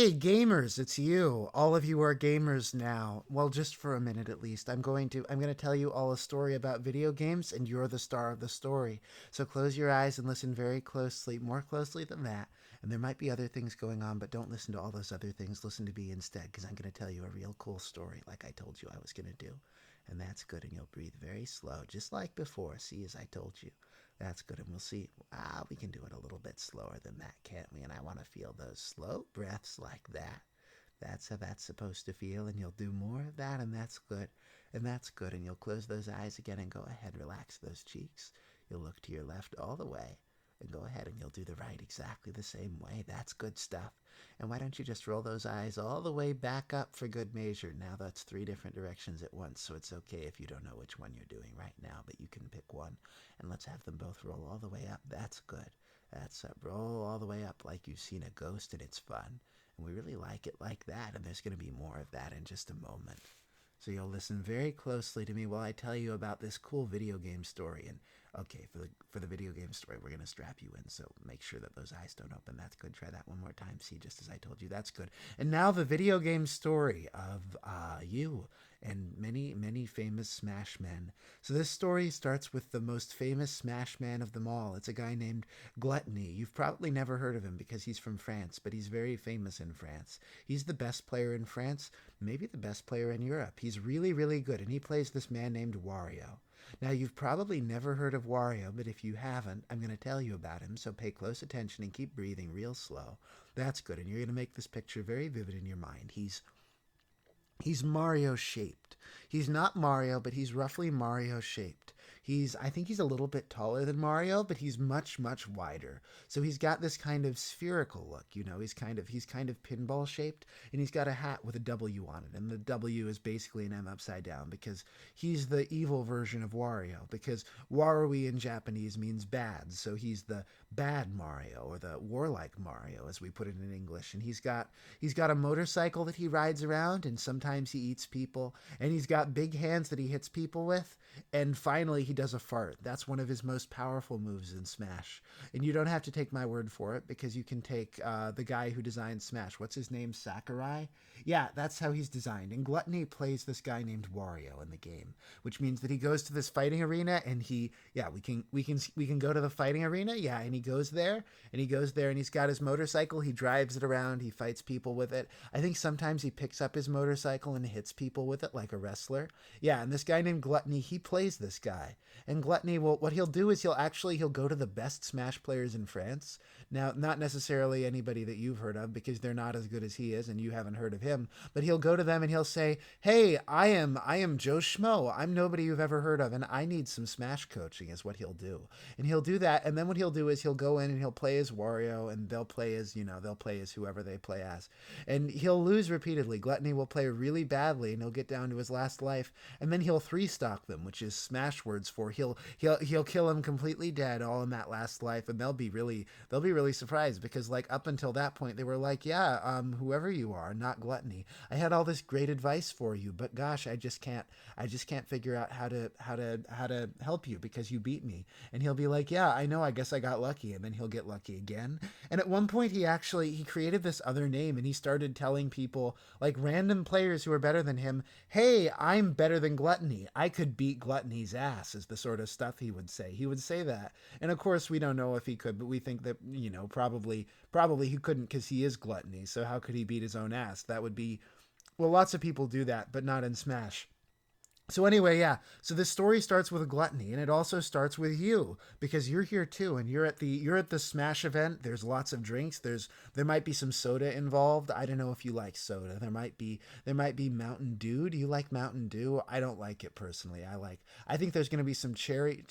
Hey, gamers, it's you. All of you are gamers now. Well, just for a minute at least. I'm going to tell you all a story about video games and you're the star of the story. So close your eyes and listen very closely, more closely than that. And there might be other things going on, but don't listen to all those other things. Listen to me instead because I'm going to tell you a real cool story like I told you I was going to do. And that's good and you'll breathe very slow, just like before. See, as I told you. That's good, and we'll see. We can do it a little bit slower than that, can't we? And I want to feel those slow breaths like that. That's how that's supposed to feel, and you'll do more of that, and that's good. And that's good, and you'll close those eyes again and go ahead, relax those cheeks. You'll look to your left all the way, and go ahead and you'll do the right exactly the same way. That's good stuff. And why don't you just roll those eyes all the way back up for good measure? Now that's three different directions at once, so it's okay if you don't know which one you're doing right now, but you can pick one. And let's have them both roll all the way up. That's good. That's roll all the way up like you've seen a ghost and it's fun. And we really like it like that, and there's going to be more of that in just a moment. So you'll listen very closely to me while I tell you about this cool video game story. And okay, for the video game story, we're going to strap you in, so make sure that those eyes don't open. That's good. Try that one more time. See, just as I told you, that's good. And now the video game story of you and many, many famous Smash men. So this story starts with the most famous Smash man of them all. It's a guy named Gluttony. You've probably never heard of him because he's from France, but he's very famous in France. He's the best player in France, maybe the best player in Europe. He's really, really good, and he plays this man named Wario. Now, you've probably never heard of Wario, but if you haven't, I'm going to tell you about him, so pay close attention and keep breathing real slow. That's good, and you're going to make this picture very vivid in your mind. He's Mario shaped. He's not Mario, but he's roughly Mario shaped. I think he's a little bit taller than Mario, but he's much, much wider. So he's got this kind of spherical look, he's kind of pinball shaped, and he's got a hat with a W on it. And the W is basically an M upside down because he's the evil version of Wario, because Warui in Japanese means bad. So he's the bad Mario, or the warlike Mario, as we put it in English. And he's got a motorcycle that he rides around, and sometimes he eats people, and he's got big hands that he hits people with, and finally he does a fart. That's one of his most powerful moves in Smash. And you don't have to take my word for it, because you can take the guy who designed Smash. What's his name? Sakurai? Yeah, that's how he's designed. And Gluttony plays this guy named Wario in the game, which means that he goes to this fighting arena, and we can go to the fighting arena. Yeah, and he goes there, and he's got his motorcycle. He drives it around. He fights people with it. I think sometimes he picks up his motorcycle and hits people with it like a wrestler. Yeah, and this guy named Gluttony, he plays this guy. And Gluttony, well, what he'll do is he'll go to the best Smash players in France. Now, not necessarily anybody that you've heard of, because they're not as good as he is, and you haven't heard of him. But he'll go to them and he'll say, "Hey, I am Joe Schmo. I'm nobody you've ever heard of, and I need some Smash coaching," is what he'll do. And he'll do that, and then what he'll do is he'll go in and he'll play as Wario, and they'll play as whoever they play as. And he'll lose repeatedly. Gluttony will play really badly, and he'll get down to his last life, and then he'll three-stock them, which is Smash words for he'll kill him completely dead all in that last life, and they'll be really surprised, because like up until that point they were like, yeah, whoever you are, not Gluttony, I had all this great advice for you, but gosh, I just can't figure out how to help you because you beat me. And he'll be like, yeah, I know, I guess I got lucky. And then he'll get lucky again. And at one point he created this other name, and he started telling people, like random players who are better than him, hey, I'm better than Gluttony, I could beat Gluttony's ass, is the sort of stuff he would say. He would say that. And of course we don't know if he could, but we think that, probably he couldn't, because he is Gluttony. So how could he beat his own ass? That would be, well, lots of people do that, but not in Smash. So anyway, yeah. So this story starts with a Gluttony, and it also starts with you, because you're here too, and you're at the Smash event. There's lots of drinks. There might be some soda involved. I don't know if you like soda. There might be Mountain Dew. Do you like Mountain Dew? I don't like it personally. I think there's going to be some cherry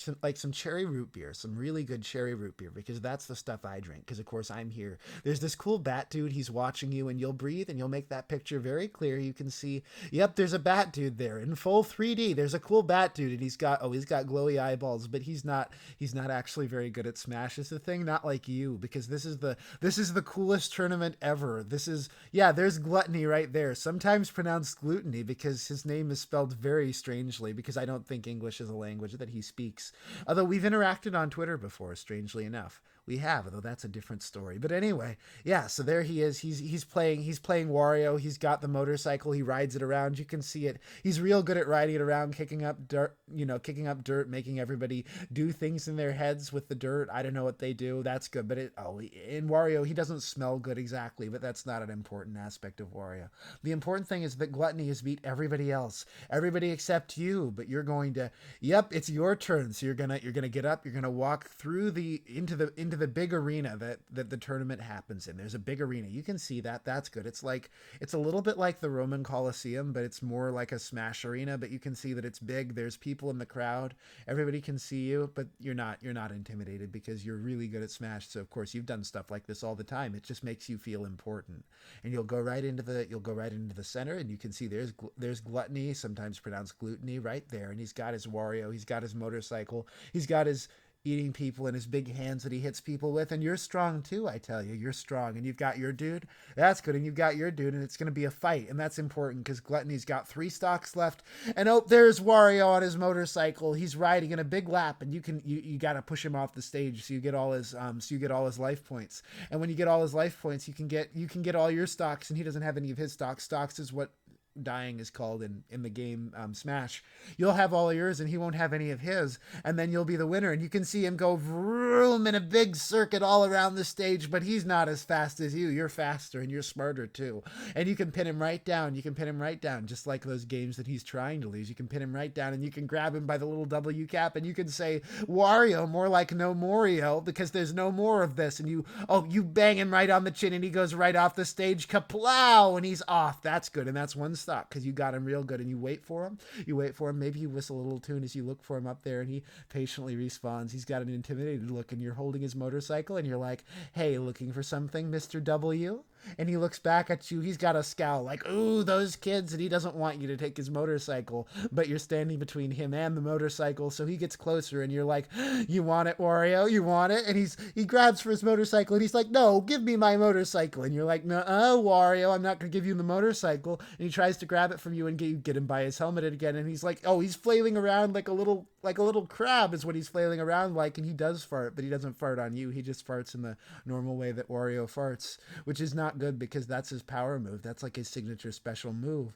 root beer, some really good cherry root beer, because that's the stuff I drink. Because of course I'm here. There's this cool bat dude. He's watching you, and you'll breathe, and you'll make that picture very clear. You can see, yep, there's a bat dude there in full 3D. There's a cool bat dude, and he's got glowy eyeballs, but he's not actually very good at Smash, is the thing. Not like you, because this is the coolest tournament ever. There's Gluttony right there, sometimes pronounced Gluttony, because his name is spelled very strangely, because I don't think English is a language that he speaks, although we've interacted on Twitter before, strangely enough. We have, although that's a different story. But anyway, yeah. So there he is. He's playing Wario. He's got the motorcycle. He rides it around. You can see it. He's real good at riding it around, kicking up dirt. Kicking up dirt, making everybody do things in their heads with the dirt. I don't know what they do. That's good. But in Wario, he doesn't smell good exactly. But that's not an important aspect of Wario. The important thing is that Gluttony has beat everybody else, everybody except you. But you're going to, yep, it's your turn. So you're gonna get up. You're gonna walk through the into the big arena that the tournament happens in. There's a big arena. You can see that. That's good. It's a little bit like the Roman Colosseum, but it's more like a Smash arena. But you can see that it's big. There's people in the crowd. Everybody can see you, but you're not intimidated because you're really good at Smash. So of course you've done stuff like this all the time. It just makes you feel important. And you'll go right into the center, and you can see there's Gluttony, sometimes pronounced gluttony, right there. And he's got his Wario. He's got his motorcycle. He's got his eating people in his big hands that he hits people with. And you're strong too, I tell you. You're strong. And you've got your dude. That's good. And you've got your dude. And it's going to be a fight. And that's important because Gluttony's got 3 stocks left. And oh, there's Wario on his motorcycle. He's riding in a big lap. And you got to push him off the stage so you get all his life points. And when you get all his life points, you can get all your stocks. And he doesn't have any of his stocks. Stocks is what dying is called in the game Smash. You'll have all yours and he won't have any of his, and then you'll be the winner. And you can see him go vroom in a big circuit all around the stage, but he's not as fast as you. You're faster and you're smarter too, and you can pin him right down. Just like those games that he's trying to lose. You can pin him right down, and you can grab him by the little W cap, and you can say Wario, more like no Morio, because there's no more of this. And you bang him right on the chin, and he goes right off the stage, kaplow, and he's off. That's good. And that's one stop because you got him real good. And you wait for him. Maybe you whistle a little tune as you look for him up there, and he patiently respawns. He's got an intimidated look, and you're holding his motorcycle, and you're like, hey, looking for something, Mr. W? And he looks back at you. He's got a scowl like, ooh, those kids. And he doesn't want you to take his motorcycle, but you're standing between him and the motorcycle. So he gets closer, and you're like, you want it, Wario? You want it? And he grabs for his motorcycle, and he's like, no, give me my motorcycle. And you're like, no, Wario, I'm not going to give you the motorcycle. And he tries to grab it from you and get him by his helmet again. And he's like, oh, he's flailing around like a little crab is what he's flailing around like. And he does fart, but he doesn't fart on you. He just farts in the normal way that Wario farts, which is not good because that's his power move. That's like his signature special move.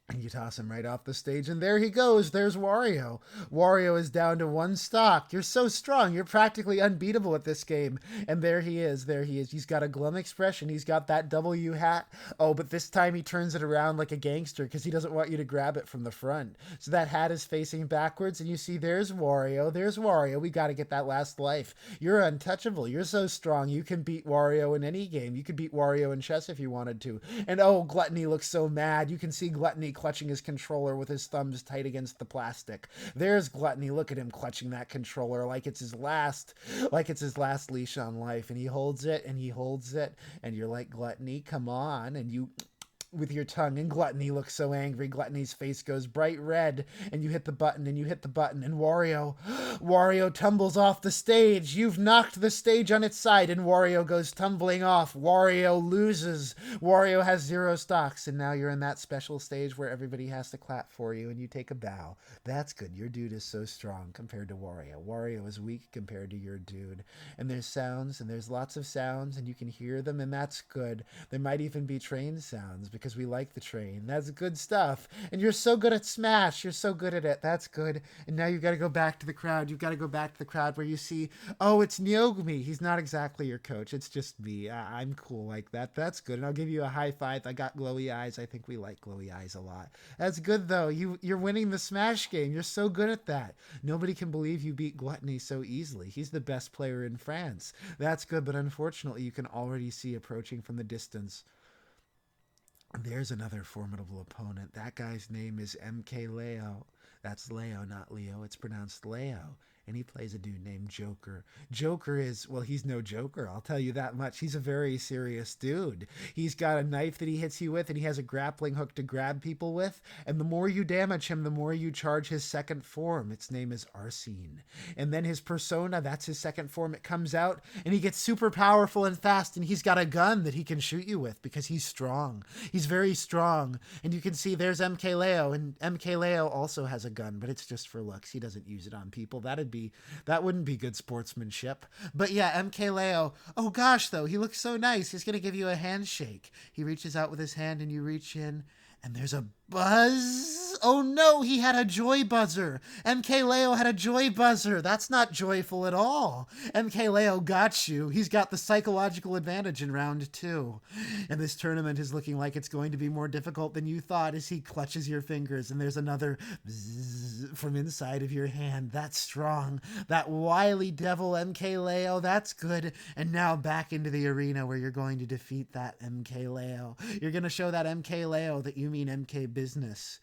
And you toss him right off the stage, and there he goes. There's Wario. Wario is down to 1 stock. You're so strong. You're practically unbeatable at this game. And there he is. He's got a glum expression. He's got that W hat. Oh, but this time he turns it around like a gangster because he doesn't want you to grab it from the front. So that hat is facing backwards, and you see there's Wario. There's Wario. We got to get that last life. You're untouchable. You're so strong. You can beat Wario in any game. You could beat Wario in chess if you wanted to. And oh, Gluttony looks so mad. You can see Gluttony clutching his controller with his thumbs tight against the plastic. There's Gluttony. Look at him clutching that controller like it's his last leash on life. And he holds it, and you're like, Gluttony, come on. And you with your tongue, and Gluttony looks so angry. Gluttony's face goes bright red, and you hit the button, and Wario tumbles off the stage. You've knocked the stage on its side, and Wario goes tumbling off. Wario loses. Wario has 0 stocks, and now you're in that special stage where everybody has to clap for you, and you take a bow. That's good. Your dude is so strong compared to Wario. Wario is weak compared to your dude. And there's sounds, and there's lots of sounds, and you can hear them, and that's good. There might even be train sounds, because we like the train. That's good stuff. And you're so good at Smash. You're so good at it. That's good. And now you've got to go back to the crowd. You've got to go back to the crowd where you see, oh, it's Nyogmi. He's not exactly your coach. It's just me. I'm cool like that. That's good. And I'll give you a high five. I got glowy eyes. I think we like glowy eyes a lot. That's good, though. You're winning the Smash game. You're so good at that. Nobody can believe you beat Gluttony so easily. He's the best player in France. That's good, but unfortunately, you can already see approaching from the distance. There's another formidable opponent. That guy's name is MK Leo. That's Leo, not Leo. It's pronounced Leo. And he plays a dude named Joker. Joker is, well, he's no joker. I'll tell you that much. He's a very serious dude. He's got a knife that he hits you with, and he has a grappling hook to grab people with. And the more you damage him, the more you charge his second form. Its name is Arsene. And then his persona, that's his second form. It comes out, and he gets super powerful and fast, and he's got a gun that he can shoot you with because he's strong. He's very strong. And you can see there's MK Leo, and MK Leo also has a gun, but it's just for looks. He doesn't use it on people. That'd be that wouldn't be good sportsmanship. But yeah, MK Leo, oh gosh though, he looks so nice. He's going to give you a handshake. He reaches out with his hand and you reach in and there's a buzz. Oh no, he had a joy buzzer. MK Leo had a joy buzzer. That's not joyful at all. MK Leo got you. He's got the psychological advantage in round 2. And this tournament is looking like it's going to be more difficult than you thought as he clutches your fingers and there's another bzzz from inside of your hand. That's strong. That wily devil MK Leo, that's good. And now back into the arena where you're going to defeat that MK Leo. You're going to show that MK Leo that you mean MK business,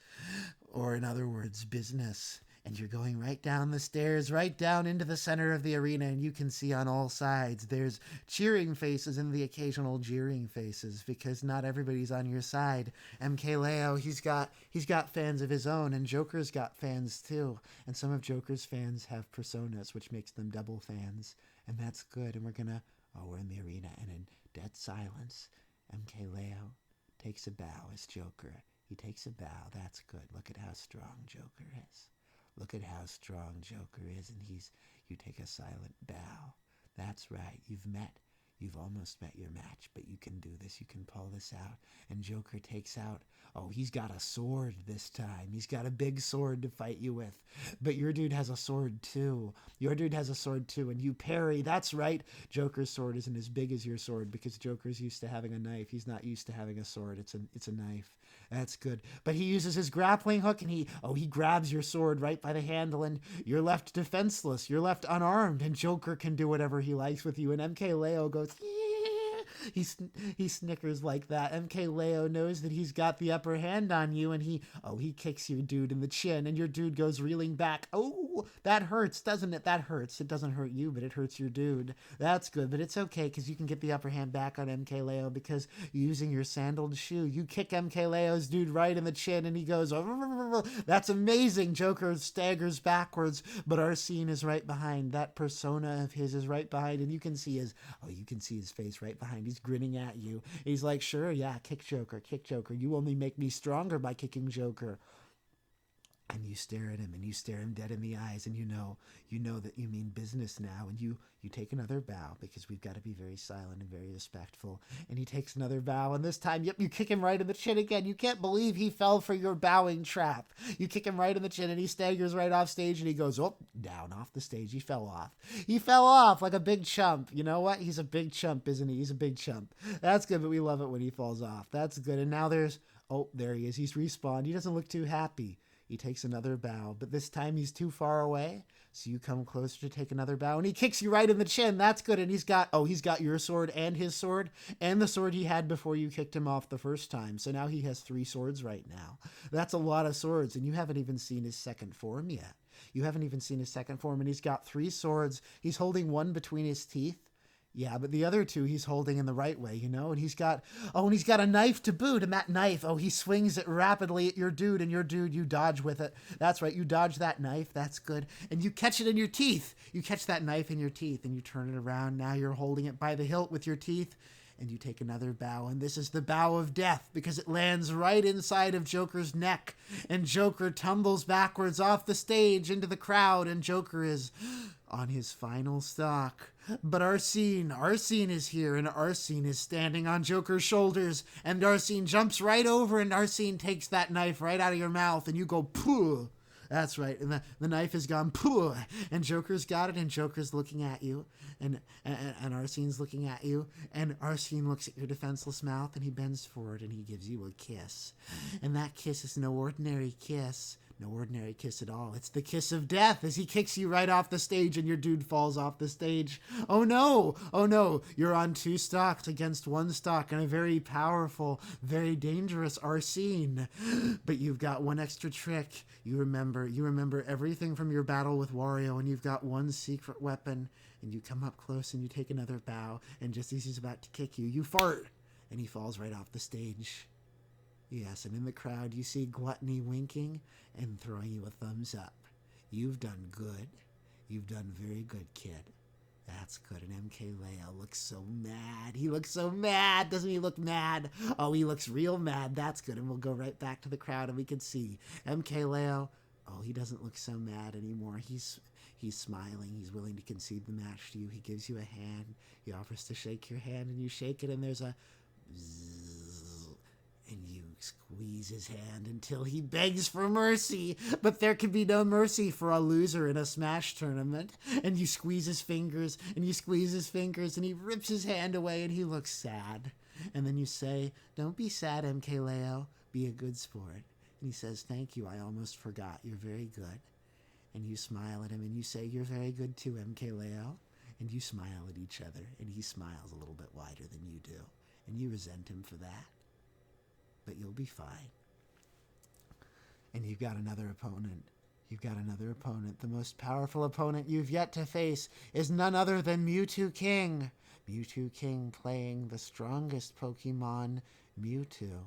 or in other words, business. And you're going right down the stairs, right down into the center of the arena, and you can see on all sides there's cheering faces and the occasional jeering faces, because not everybody's on your side. MK Leo, he's got fans of his own, and Joker's got fans too. And some of Joker's fans have personas, which makes them double fans, and that's good. And we're in the arena, and in dead silence, MK Leo takes a bow as Joker. He takes a bow. That's good. Look at how strong Joker is. Look at how strong Joker is, and you take a silent bow. That's right. You've almost met your match, but you can do this. You can pull this out. And Joker takes out, he's got a sword this time. He's got a big sword to fight you with. But your dude has a sword too. And you parry. That's right. Joker's sword isn't as big as your sword because Joker's used to having a knife. He's not used to having a sword. It's a knife. That's good. But he uses his grappling hook and he grabs your sword right by the handle and you're left defenseless. You're left unarmed and Joker can do whatever he likes with you. And MK Leo goes, he snickers like that. MK Leo knows that he's got the upper hand on you and he kicks your dude in the chin and your dude goes reeling back. Oh, that hurts, doesn't it? That hurts. It doesn't hurt you, but it hurts your dude. That's good, but it's okay because you can get the upper hand back on MK Leo because using your sandaled shoe, you kick MK Leo's dude right in the chin and he goes, that's amazing. Joker staggers backwards, but Arsene is right behind. That persona of his is right behind and you can see his face right behind. He's grinning at you. He's like, sure, yeah, kick Joker. You only make me stronger by kicking Joker. And you stare at him and you stare him dead in the eyes and you know that you mean business now and you take another bow because we've got to be very silent and very respectful. And he takes another bow and this time, you kick him right in the chin again. You can't believe he fell for your bowing trap. You kick him right in the chin and he staggers right off stage and he goes, down off the stage. He fell off. He fell off like a big chump. You know what? He's a big chump, isn't he? He's a big chump. That's good, but we love it when he falls off. That's good. And now there he is. He's respawned. He doesn't look too happy. He takes another bow, but this time he's too far away, so you come closer to take another bow, and he kicks you right in the chin. That's good, and he's got your sword and his sword, and the sword he had before you kicked him off the first time, so now he has 3 swords right now. That's a lot of swords, and you haven't even seen his second form yet. And he's got 3 swords. He's holding one between his teeth. Yeah, but the other 2 he's holding in the right way, and he's got a knife to boot, and that knife, he swings it rapidly at your dude, and your dude, you dodge with it. That's right, you dodge that knife, that's good, and you catch it in your teeth. You catch that knife in your teeth, and you turn it around. Now you're holding it by the hilt with your teeth, and you take another bow, and this is the bow of death because it lands right inside of Joker's neck, and Joker tumbles backwards off the stage into the crowd, and Joker is on his final stock. But Arsene is here, and Arsene is standing on Joker's shoulders, and Arsene jumps right over, and Arsene takes that knife right out of your mouth, and you go, pooh. That's right, and the knife has gone, pooh, and Joker's got it, and Joker's looking at you, and Arsene's looking at you, and Arsene looks at your defenseless mouth, and he bends forward, and he gives you a kiss. And that kiss is no ordinary kiss. No ordinary kiss at all. It's the kiss of death as he kicks you right off the stage and your dude falls off the stage. Oh no, you're on 2 stocks against 1 stock and a very powerful, very dangerous Arsene. But you've got one extra trick. You remember everything from your battle with Wario and you've got one secret weapon and you come up close and you take another bow and just as he's about to kick you, you fart and he falls right off the stage. Yes, and in the crowd you see Gluttony winking and throwing you a thumbs up. You've done good. You've done very good, kid. That's good. And MK Leo looks so mad. He looks so mad. Doesn't he look mad? Oh, he looks real mad. That's good. And we'll go right back to the crowd and we can see MK Leo. Oh, he doesn't look so mad anymore. He's smiling. He's willing to concede the match to you. He gives you a hand. He offers to shake your hand, and you shake it, and there's a zzz, and you squeeze his hand until he begs for mercy. But there can be no mercy for a loser in a Smash tournament. And you squeeze his fingers, and you squeeze his fingers, and he rips his hand away, and he looks sad. And then you say, "Don't be sad, MKLeo. Be a good sport." And he says, "Thank you. I almost forgot. You're very good." And you smile at him, and you say, "You're very good too, MKLeo." And you smile at each other, and he smiles a little bit wider than you do. And you resent him for that. But you'll be fine. And you've got another opponent. You've got another opponent. The most powerful opponent you've yet to face is none other than Mewtwo King. Mewtwo King playing the strongest Pokemon, Mewtwo.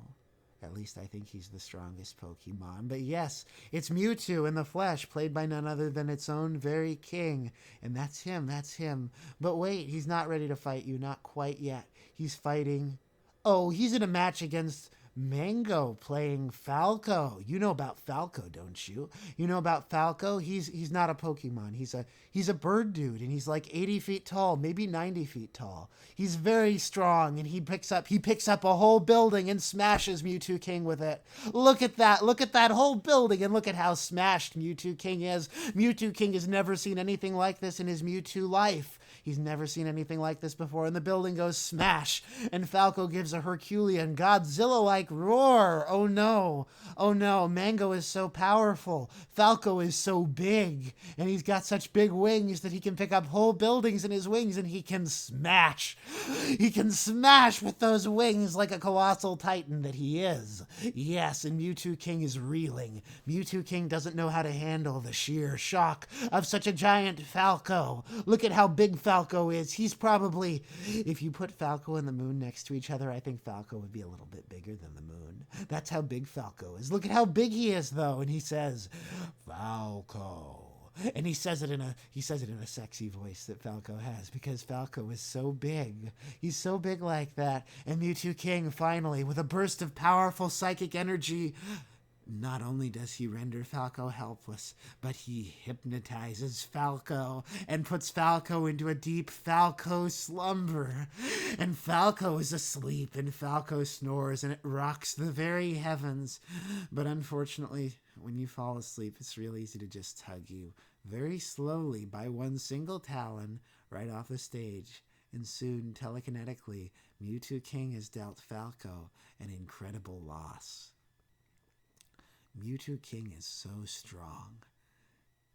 At least I think he's the strongest Pokemon. But yes, it's Mewtwo in the flesh, played by none other than its own very king. And that's him. But wait, he's not ready to fight you, not quite yet. He's fighting... Oh, he's in a match against Mango playing Falco. You know about Falco, don't you? You know about Falco? He's not a Pokemon. He's a bird dude, and he's like 80 feet tall, maybe 90 feet tall. He's very strong, and he picks up a whole building and smashes Mewtwo King with it. Look at that whole building, and look at how smashed Mewtwo King is. Mewtwo King has never seen anything like this in his Mewtwo life. He's never seen anything like this before, and the building goes smash, and Falco gives a Herculean, Godzilla-like roar. Oh no, Mango is so powerful. Falco is so big, and he's got such big wings that he can pick up whole buildings in his wings, and he can smash. He can smash with those wings like a colossal titan that he is. Yes, and Mewtwo King is reeling. Mewtwo King doesn't know how to handle the sheer shock of such a giant Falco. Look at how big Falco is. He's probably, if you put Falco and the moon next to each other, I think Falco would be a little bit bigger than the moon. That's how big Falco is. Look at how big he is, though. And he says, "Falco." And he says it in a sexy voice that Falco has, because Falco is so big. He's so big like that. And Mewtwo King, finally, with a burst of powerful psychic energy, not only does he render Falco helpless, but he hypnotizes Falco and puts Falco into a deep Falco slumber. And Falco is asleep, and Falco snores, and it rocks the very heavens. But unfortunately, when you fall asleep, it's real easy to just hug you very slowly by one single talon right off the stage. And soon, telekinetically, Mewtwo King has dealt Falco an incredible loss. Mewtwo King is so strong.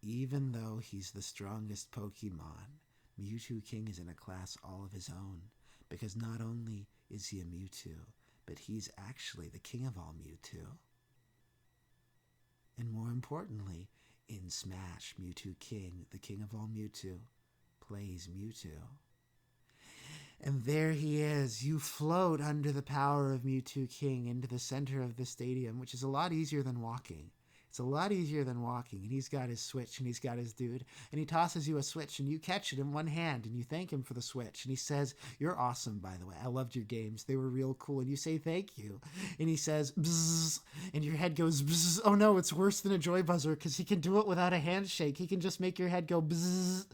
Even though he's the strongest Pokemon, Mewtwo King is in a class all of his own, because not only is he a Mewtwo, but he's actually the king of all Mewtwo. And more importantly, in Smash, Mewtwo King, the king of all Mewtwo, plays Mewtwo. And there he is. You float under the power of Mewtwo King into the center of the stadium, which is a lot easier than walking. It's a lot easier than walking. And he's got his switch, and he's got his dude. And he tosses you a switch, and you catch it in one hand, and you thank him for the switch. And he says, "You're awesome, by the way. I loved your games. They were real cool." And you say, "Thank you." And he says, "Bzzz." And your head goes, "Bzzz." Oh no, it's worse than a joy buzzer, because he can do it without a handshake. He can just make your head go, "Bzzz."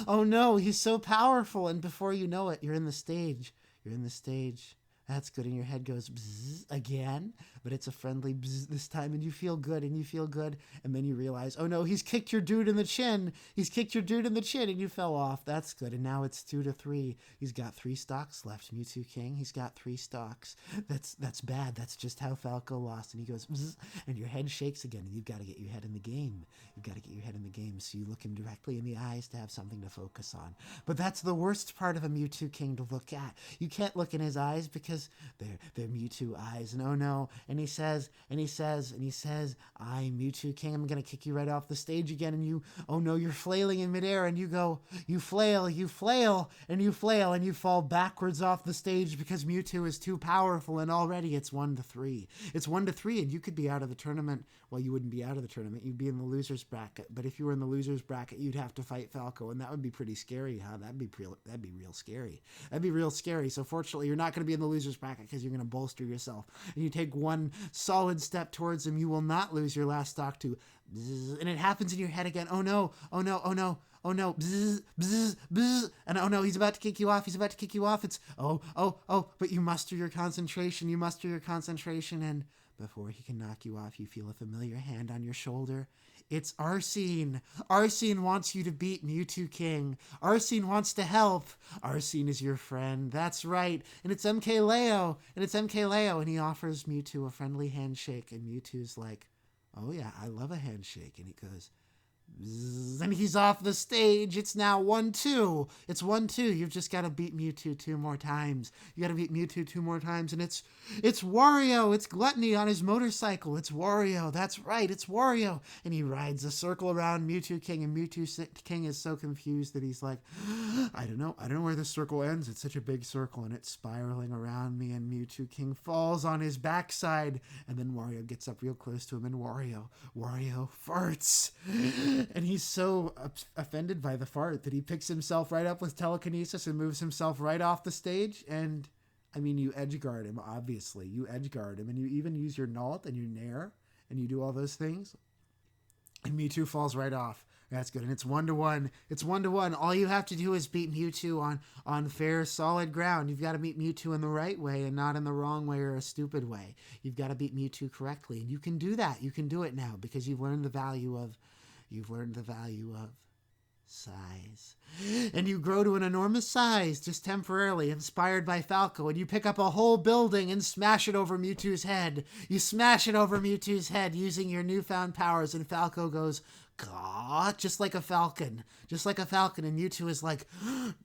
Oh no, he's so powerful. And before you know it, you're in the stage. You're in the stage. That's good. And your head goes bzzz again, but it's a friendly bzzz this time, and you feel good, and you feel good. And then you realize, oh no, he's kicked your dude in the chin. He's kicked your dude in the chin, and you fell off. That's good. And now it's 2-3. He's got 3 stocks left. Mewtwo King, he's got 3 stocks. That's bad. That's just how Falco lost. And he goes bzzz, and your head shakes again, and you've got to get your head in the game. You've got to get your head in the game, so you look him directly in the eyes to have something to focus on. But that's the worst part of a Mewtwo King to look at. You can't look in his eyes because they're Mewtwo eyes, and oh no, and he says, I'm Mewtwo King, I'm gonna kick you right off the stage again, and you, oh no, you're flailing in midair, and you go, you flail, and you fall backwards off the stage because Mewtwo is too powerful, and already it's 1-3. It's 1-3, and you could be out of the tournament. Well, you wouldn't be out of the tournament, you'd be in the loser's bracket, but if you were in the loser's bracket, you'd have to fight Falco, and that would be pretty scary, huh? That'd be real scary. That'd be real scary. So fortunately, you're not going to be in the loser's bracket because you're going to bolster yourself. And you take one solid step towards him, you will not lose your last stock to, and it happens in your head again. Oh no, oh no, bzz, bzz, bzz, and oh no, he's about to kick you off. He's about to kick you off. It's oh, but you muster your concentration. You muster your concentration, and before he can knock you off, you feel a familiar hand on your shoulder. It's Arsene. Arsene wants you to beat Mewtwo King. Arsene wants to help. Arsene is your friend. That's right. And it's MK Leo. And he offers Mewtwo a friendly handshake. And Mewtwo's like, oh yeah, I love a handshake. And he goes, bzzz, and he's off the stage. It's now 1-2. It's 1-2. You've just got to beat Mewtwo 2 more times. You got to beat Mewtwo 2 more times. And it's Wario. It's Gluttony on his motorcycle. It's Wario. That's right. It's Wario. And he rides a circle around Mewtwo King. And Mewtwo King is so confused that he's like, I don't know where this circle ends. It's such a big circle. And it's spiraling around me. And Mewtwo King falls on his backside. And then Wario gets up real close to him. And Wario farts. And he's so offended by the fart that he picks himself right up with telekinesis and moves himself right off the stage. And, I mean, you edgeguard him, obviously. You edgeguard him, and you even use your Nault and your Nair, and you do all those things. And Mewtwo falls right off. That's good. And it's 1-1. It's 1-1. All you have to do is beat Mewtwo on fair, solid ground. You've got to beat Mewtwo in the right way and not in the wrong way or a stupid way. You've got to beat Mewtwo correctly. And you can do that. You can do it now because you've learned the value of size. And you grow to an enormous size, just temporarily, inspired by Falco, and you pick up a whole building and smash it over Mewtwo's head. You smash it over Mewtwo's head using your newfound powers, and Falco goes, "Gah," just like a falcon. And Mewtwo is like,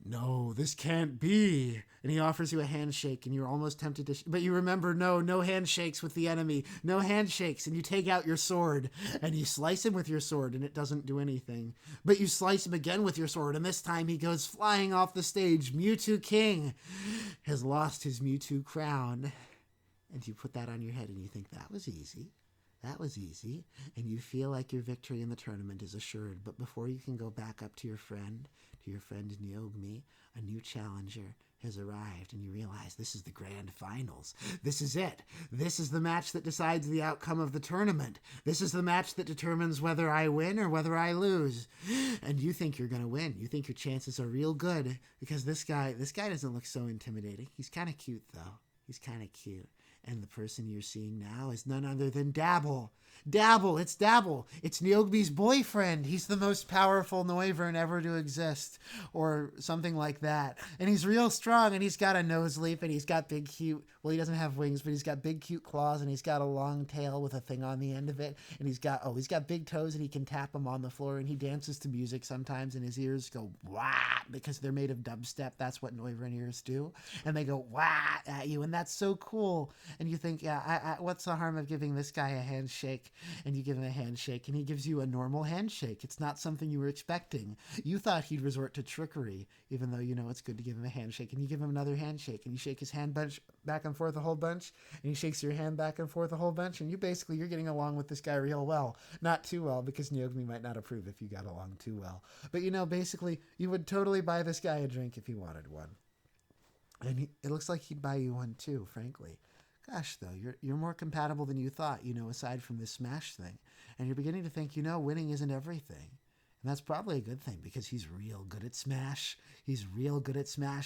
no, this can't be. And he offers you a handshake, and you're almost tempted to, but you remember, no handshakes with the enemy, no handshakes. And you take out your sword, and you slice him with your sword, and it doesn't do anything. But you slice him again with your sword, and this time he goes flying off the stage. Mewtwo King has lost his Mewtwo crown. And you put that on your head, and you think, that was easy. And you feel like your victory in the tournament is assured. But before you can go back up to your friend Neogmi, a new challenger has arrived, and you realize this is the grand finals. This is it. This is the match that decides the outcome of the tournament. This is the match that determines whether I win or whether I lose. And you think you're going to win. You think your chances are real good because this guy doesn't look so intimidating. He's kind of cute, though. And the person you're seeing now is none other than Dabble. It's Dabble. It's Neogmi's boyfriend. He's the most powerful Noivern ever to exist, or something like that. And he's real strong, and he's got a nose leaf, and he's got big cute, well, he doesn't have wings, but he's got big cute claws, and he's got a long tail with a thing on the end of it. And he's got big toes, and he can tap them on the floor, and he dances to music sometimes, and his ears go wah, because they're made of dubstep. That's what Noivern ears do. And they go wah at you, and that's so cool. And you think, yeah, what's the harm of giving this guy a handshake? And you give him a handshake, and he gives you a normal handshake. It's not something you were expecting. You thought he'd resort to trickery, even though you know it's good to give him a handshake. And you give him another handshake, and you shake his hand back and forth a whole bunch, and he shakes your hand back and forth a whole bunch, and you're getting along with this guy real well. Not too well, because Neogmi might not approve if you got along too well. But basically, you would totally buy this guy a drink if he wanted one. And it looks like he'd buy you one too, frankly. Gosh, though, you're more compatible than you thought, aside from this Smash thing. And you're beginning to think, winning isn't everything. And that's probably a good thing, because he's real good at Smash.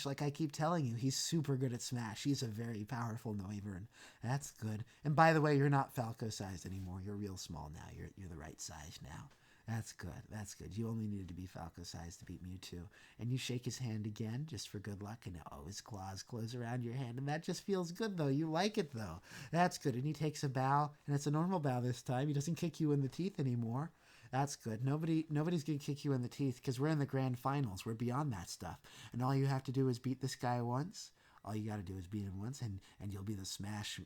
Like I keep telling you, he's super good at Smash. He's a very powerful Noivern. That's good. And by the way, you're not Falco-sized anymore. You're real small now. You're the right size now. That's good. You only needed to be Falco-sized to beat Mewtwo. And you shake his hand again, just for good luck, and his claws close around your hand. And that just feels good, though. You like it, though. That's good. And he takes a bow, and it's a normal bow this time. He doesn't kick you in the teeth anymore. That's good. Nobody's going to kick you in the teeth, because we're in the grand finals. We're beyond that stuff. And all you have to do is beat this guy once. All you got to do is beat him once, and you'll be the Smash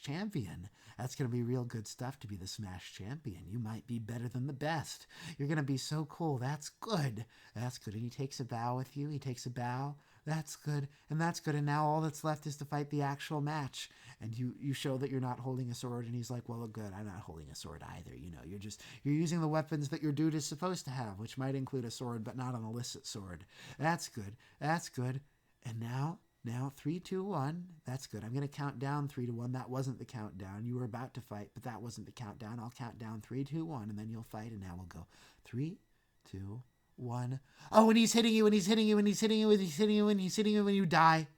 champion. That's going to be real good stuff to be the Smash champion. You might be better than the best. You're going to be so cool. That's good. And he takes a bow with you. That's good. And now all that's left is to fight the actual match. And you show that you're not holding a sword. And he's like, well, good. I'm not holding a sword either. You're using the weapons that your dude is supposed to have, which might include a sword, but not an illicit sword. That's good. And now 3, 2, 1. That's good. I'm going to count down 3 to 1. That wasn't the countdown. You were about to fight, but that wasn't the countdown. I'll count down 3, 2, 1, and then you'll fight. And now we'll go 3, 2, 1. Oh, and he's hitting you, and he's hitting you, and he's hitting you, and he's hitting you, and he's hitting you, and you die.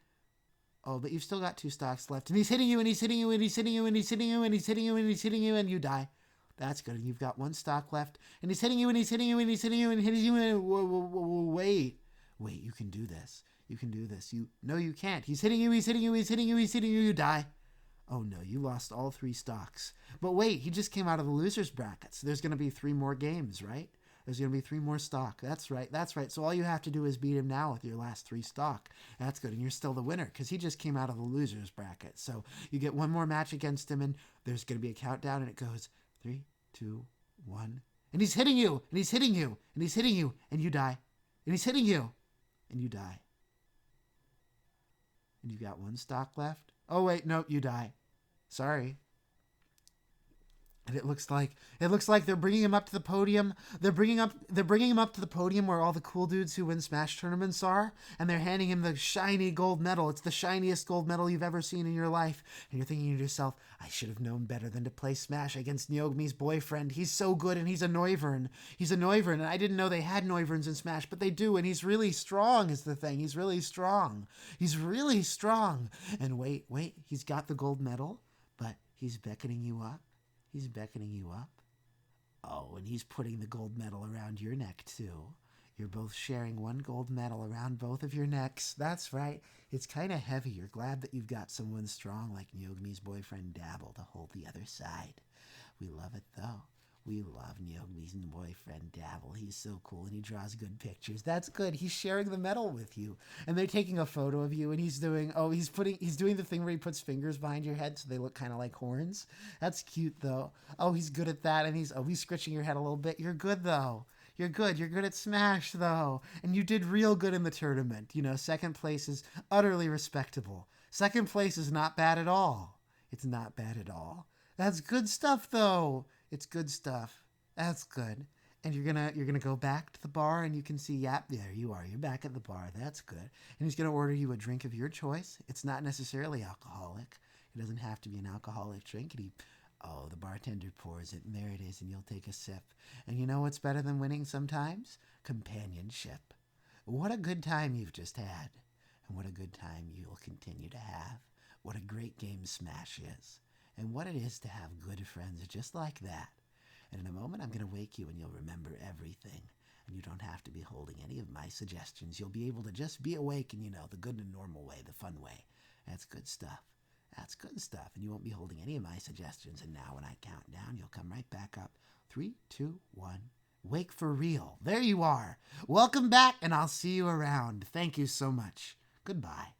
Oh, but you've still got 2 stocks left. And he's hitting you, and he's hitting you, and he's hitting you, and he's hitting you, and he's hitting you, and he's hitting you, and you die. That's good. And you've got 1 stock left. And he's hitting you, and he's hitting you, and he's hitting you, and hitting you, and wait. Wait, you can do this. You can do this. No, you can't. He's hitting you, he's hitting you, he's hitting you, he's hitting you, you die. Oh no, you lost all 3 stocks. But wait, he just came out of the loser's bracket. So there's going to be 3 more games, right? There's going to be 3 more stock. That's right. That's right. So all you have to do is beat him now with your last 3 stock. That's good. And you're still the winner because he just came out of the loser's bracket. So you get 1 more match against him and there's going to be a countdown and it goes 3, 2, 1. And he's hitting you. And he's hitting you. And he's hitting you. And you die. And he's hitting you. And you die. And you got 1 stock left. Oh, wait. No, you die. Sorry. And it looks like they're bringing him up to the podium. They're bringing him up to the podium where all the cool dudes who win Smash tournaments are, and they're handing him the shiny gold medal. It's the shiniest gold medal you've ever seen in your life. And you're thinking to yourself, I should have known better than to play Smash against Neogmi's boyfriend. He's so good, and he's a Noivern. He's a Noivern, and I didn't know they had Noiverns in Smash, but they do, and he's really strong is the thing. He's really strong. He's really strong. And wait, he's got the gold medal, but he's beckoning you up. He's beckoning you up. Oh, and he's putting the gold medal around your neck, too. You're both sharing 1 gold medal around both of your necks. That's right. It's kind of heavy. You're glad that you've got someone strong like Neogmi's boyfriend Dabble to hold the other side. We love it, though. We love Neogmi's boyfriend Dabble. He's so cool and he draws good pictures. That's good. He's sharing the medal with you. And they're taking a photo of you and he's doing the thing where he puts fingers behind your head so they look kind of like horns. That's cute though. Oh, he's good at that and he's scratching your head a little bit. You're good though. You're good. You're good at Smash though. And you did real good in the tournament. You know, 2nd place is utterly respectable. 2nd place is not bad at all. It's not bad at all. That's good stuff though. It's good stuff. That's good. And you're gonna go back to the bar and you can see, yep, there you are. You're back at the bar. That's good. And he's gonna order you a drink of your choice. It's not necessarily alcoholic. It doesn't have to be an alcoholic drink. The bartender pours it and there it is and you'll take a sip. And you know what's better than winning sometimes? Companionship. What a good time you've just had. And what a good time you'll continue to have. What a great game Smash is. And what it is to have good friends just like that. And in a moment, I'm going to wake you and you'll remember everything. And you don't have to be holding any of my suggestions. You'll be able to just be awake in, the good and normal way, the fun way. That's good stuff. That's good stuff. And you won't be holding any of my suggestions. And now when I count down, you'll come right back up. 3, 2, 1. Wake for real. There you are. Welcome back, and I'll see you around. Thank you so much. Goodbye.